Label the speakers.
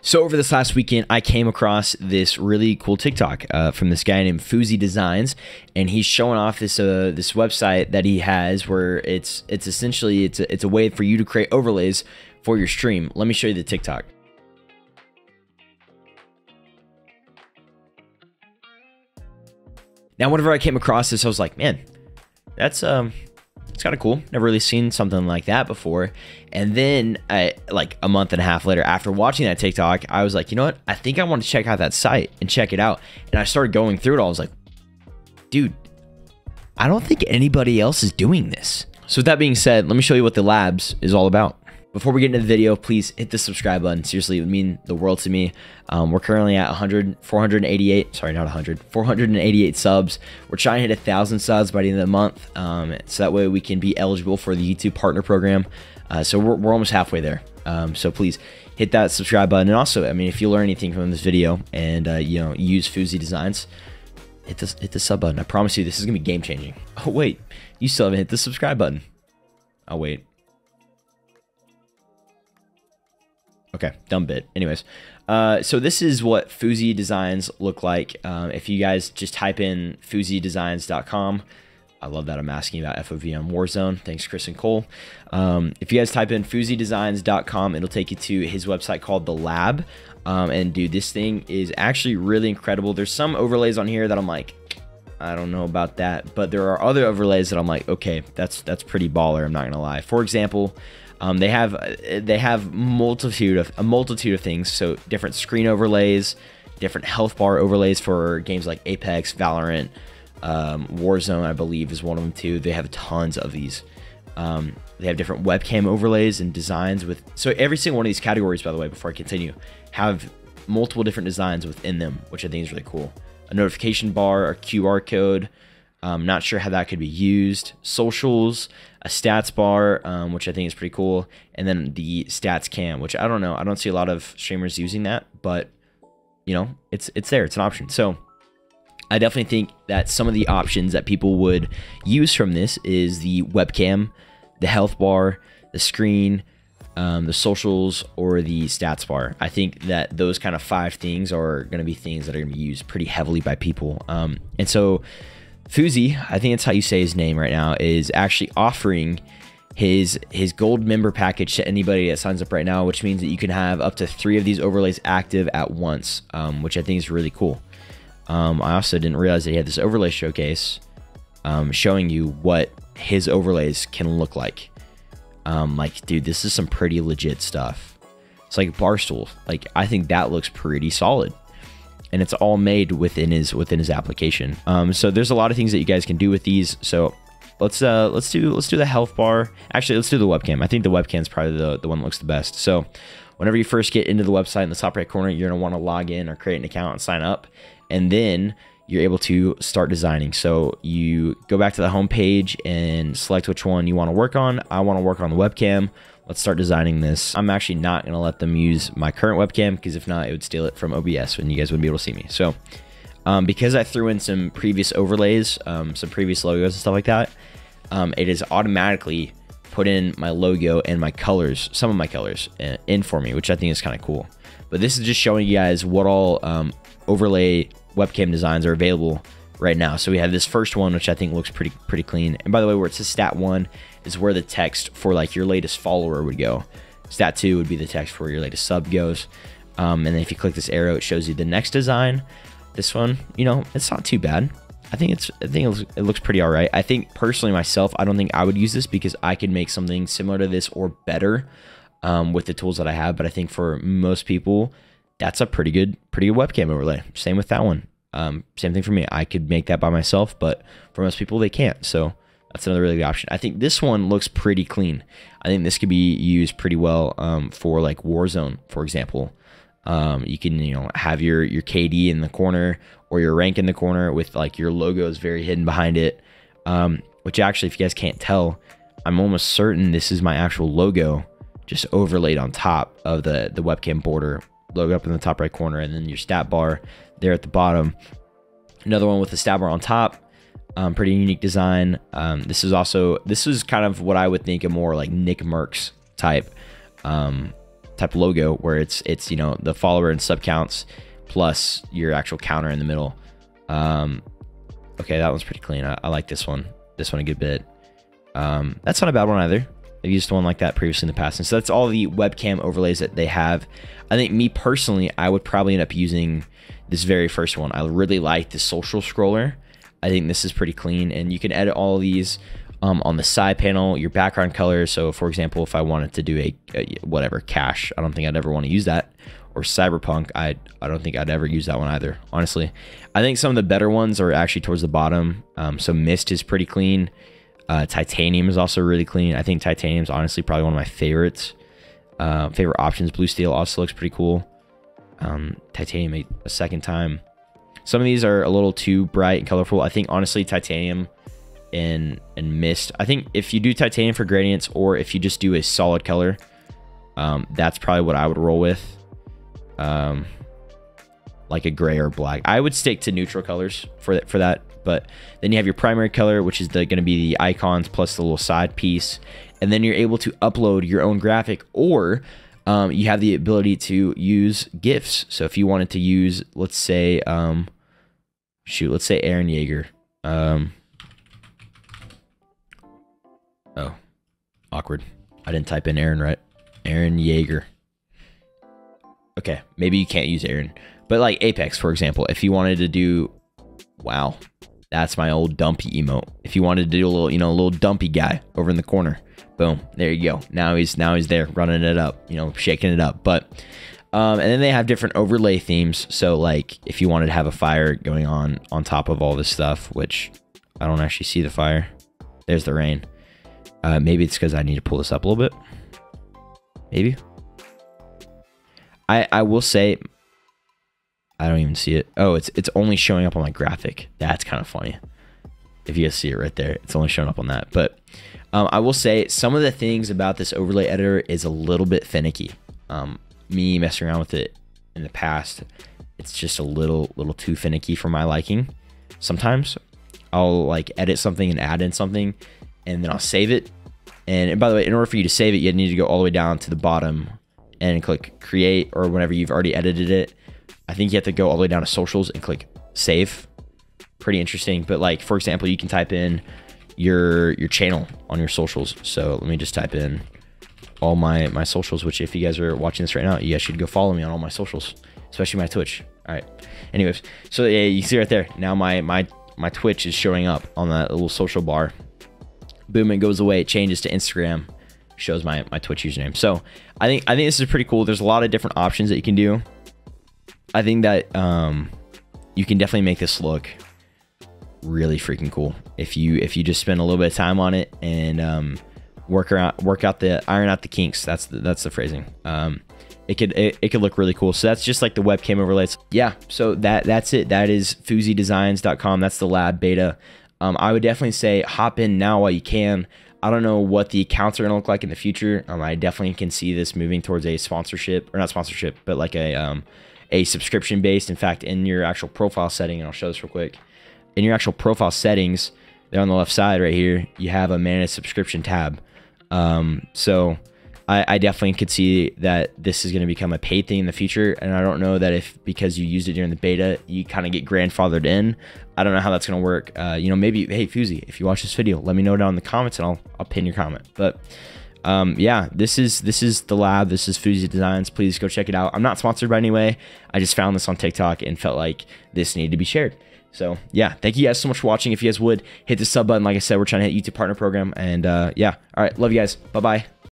Speaker 1: So over this last weekend, I came across this really cool TikTok from this guy named Fousey Designs, and he's showing off this this website that he has where it's essentially it's a way for you to create overlays for your stream. Let me show you the TikTok. Now, whenever I came across this, I was like, man, that's it's kind of cool. Never really seen something like that before. And then like a month and a half later, after watching that TikTok, I was like, you know what? I think I want to check out that site and check it out. And I started going through it all. I was like, dude, I don't think anybody else is doing this. So with that being said, let me show you what the labs is all about. Before we get into the video, please hit the subscribe button. Seriously, it would mean the world to me. We're currently at 488 subs. We're trying to hit 1,000 subs by the end of the month. So that way we can be eligible for the YouTube partner program. So we're almost halfway there. So please hit that subscribe button. And also, I mean, if you learn anything from this video and you know, use Fousey Designs, hit the sub button. I promise you, this is gonna be game changing. Oh wait, you still haven't hit the subscribe button. I'll wait. Okay, dumb bit. Anyways, so this is what Fousey Designs look like. If you guys just type in FouseyDesigns.com, I love that I'm asking about FOV on Warzone. Thanks, Chris and Cole. If you guys type in FouseyDesigns.com, it'll take you to his website called The Lab. And dude, this thing is actually really incredible. There's some overlays on here that I'm like, I don't know about that. But there are other overlays that I'm like, okay, that's pretty baller. I'm not gonna lie. For example, they have a multitude of things. So different screen overlays, different health bar overlays for games like Apex, Valorant, Warzone, I believe is one of them too. They have tons of these. They have different webcam overlays and designs with. So every single one of these categories, by the way, before I continue, have multiple different designs within them, which I think is really cool. A notification bar, a QR code. Not sure how that could be used. Socials, a stats bar, which I think is pretty cool, and then the stats cam, which I don't know. I don't see a lot of streamers using that, but you know, it's there. It's an option. So I definitely think that some of the options that people would use from this is the webcam, the health bar, the screen, the socials, or the stats bar. I think that those kind of 5 things are going to be things that are going to be used pretty heavily by people. And so Fousey, I think that's how you say his name right now, is actually offering his gold member package to anybody that signs up right now, which means that you can have up to 3 of these overlays active at once, which I think is really cool. I also didn't realize that he had this overlay showcase showing you what his overlays can look like. Like, dude, this is some pretty legit stuff. It's like Barstool. Like, I think that looks pretty solid. And it's all made within his application. So there's a lot of things that you guys can do with these. So let's do the health bar. Actually, let's do the webcam. I think the webcam is probably the one that looks the best. So whenever you first get into the website in the top right corner, you're gonna want to log in or create an account and sign up, and then you're able to start designing. So you go back to the home page and select which one you want to work on. I want to work on the webcam. Let's start designing this. I'm actually not going to let them use my current webcam, because if not, it would steal it from OBS and you guys wouldn't be able to see me. So because I threw in some previous overlays, some previous logos and stuff like that, it is automatically put in my logo and my colors, some of my colors in for me, which I think is kind of cool. But this is just showing you guys what all overlay webcam designs are available right now. So we have this first one, which I think looks pretty clean. And by the way, where it says stat 1 is where the text for like your latest follower would go. Stat 2 would be the text for your latest sub goes. And then if you click this arrow, it shows you the next design. This one, you know, it's not too bad. I think it looks pretty all right. I think personally myself, I don't think I would use this because I could make something similar to this or better with the tools that I have. But I think for most people, that's a pretty good webcam overlay. Same with that one. Same thing for me. I could make that by myself, but for most people, they can't. So that's another really good option. I think this one looks pretty clean. I think this could be used pretty well for like Warzone, for example. You can, you know, have your KD in the corner or your rank in the corner with like your logos very hidden behind it. Which actually, if you guys can't tell, I'm almost certain this is my actual logo just overlaid on top of the webcam border. Logo up in the top right corner, and then your stat bar there at the bottom. Another one with the stat bar on top. Pretty unique design. This is kind of what I would think a more like Nick Merckx type type logo where it's you know, the follower and sub counts plus your actual counter in the middle. Okay, that one's pretty clean. I like this one a good bit. That's not a bad one either. I've used one like that previously in the past. And so that's all the webcam overlays that they have. I think me personally, I would probably end up using this very first one. I really like the social scroller. I think this is pretty clean, and you can edit all of these on the side panel, your background color. So for example, if I wanted to do a whatever cache, I don't think I'd ever want to use that. Or cyberpunk, I don't think I'd ever use that one either, honestly. I think some of the better ones are actually towards the bottom. So mist is pretty clean. Titanium is also really clean. I think titanium is honestly probably one of my favorites. Favorite options. Blue steel also looks pretty cool. Titanium a second time. Some of these are a little too bright and colorful. I think honestly titanium and mist. I think if you do titanium for gradients, or if you just do a solid color, that's probably what I would roll with. Like a gray or black. I would stick to neutral colors for that. But then you have your primary color, which is going to be the icons plus the little side piece, and then you're able to upload your own graphic, or you have the ability to use GIFs. So if you wanted to use, let's say, let's say Aaron Yeager. Oh, awkward. I didn't type in Aaron right. Aaron Yeager. Okay, maybe you can't use Aaron, but like Apex, for example, if you wanted to do, wow, that's my old dumpy emote. If you wanted to do a little, you know, a little dumpy guy over in the corner, boom, there you go. Now he's there running it up, you know, shaking it up. But and then they have different overlay themes. So like if you wanted to have a fire going on top of all this stuff, which I don't actually see the fire. There's the rain. Maybe it's because I need to pull this up a little bit. Maybe. I will say, I don't even see it. Oh, it's only showing up on my graphic. That's kind of funny. If you guys see it right there, it's only showing up on that. But I will say some of the things about this overlay editor is a little bit finicky. Me messing around with it in the past, it's just a little too finicky for my liking. Sometimes I'll like edit something and add in something, and then I'll save it. And by the way, in order for you to save it, you need to go all the way down to the bottom and click create, or whenever you've already edited it. I think you have to go all the way down to socials and click save. Pretty interesting. But like, for example, you can type in your channel on your socials. So let me just type in all my socials, which if you guys are watching this right now, you guys should go follow me on all my socials, especially my Twitch. All right. Anyways, so yeah, you see right there. Now my Twitch is showing up on that little social bar. Boom, it goes away. It changes to Instagram. Shows my Twitch username. So I think this is pretty cool. There's a lot of different options that you can do. I think that you can definitely make this look really freaking cool if you just spend a little bit of time on it and iron out the kinks. That's the phrasing. It could look really cool. So that's just like the webcam overlays. Yeah. So that's it. That is FouseyDesigns.com. That's the lab beta. I would definitely say hop in now while you can. I don't know what the accounts are gonna look like in the future. I definitely can see this moving towards a sponsorship, or not sponsorship, but like a subscription based. In fact, in your actual profile setting, and I'll show this real quick. In your actual profile settings, there on the left side right here, you have a manage subscription tab. So I definitely could see that this is going to become a paid thing in the future. And I don't know that if, because you used it during the beta, you kind of get grandfathered in. I don't know how that's going to work. You know, maybe, hey, Fousey, if you watch this video, let me know down in the comments and I'll pin your comment. But yeah, this is the lab. This is Fousey Designs. Please go check it out. I'm not sponsored by any way. I just found this on TikTok and felt like this needed to be shared. So yeah, thank you guys so much for watching. If you guys would hit the sub button, like I said, we're trying to hit YouTube partner program. And yeah, all right, love you guys. Bye-bye.